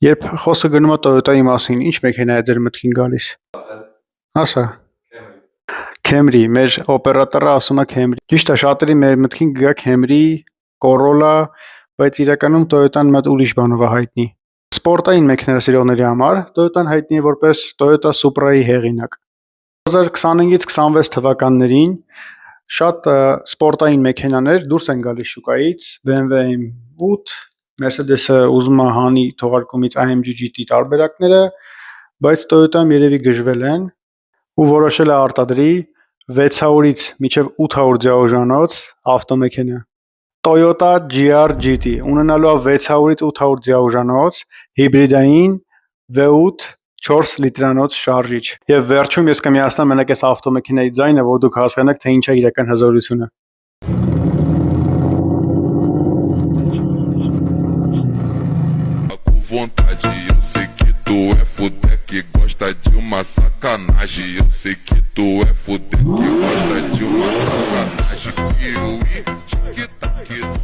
Երբ խոսքը գնում է Toyota-ի մասին, ինչ մեքենա է ձեր մտքին գալիս։ Ասա։ Camry, մեր օպերատորը ասում է Camry։ Ճիշտ է, շատերի մեր մտքին գա Camry, Corolla, բայց իրականում Toyota-ն մոտ ուրիշ բանով է հայտնի։ Սպորտային մեքենա սիրողների համար Toyota-ն հայտնի է որպես Toyota Supra-ի հեղինակ։ 2025-ից 26 թվականներին շատ սպորտային մեքենաներ դուրս են գալիս շուկայից, BMW M8, Mercedes-ը ուզում է հանի թողարկումից AMG GT տարբերակները, բայց Toyota-ն երևի գժվել են ու որոշել է արտադրի 600-ից մինչև 800 ձիաուժանոց ավտոմեքենա։ Toyota GR GT ունենալու է 600-ից 800 ձիաուժանոց հիբրիդային V8 4 լիտրանոց շարժիչ։ Եվ վերջում ես կմիացնեմ մենակ այս ավտոմեքենայի ձայնը, որ դուք հասկանաք, թե ինչ է իրական հզորությունը։ Vontade, eu sei que tu é fuder que gosta de uma sacanagem. Eu sei que tu é fuder que gosta de uma sacanagem. Piruí, tic-tac,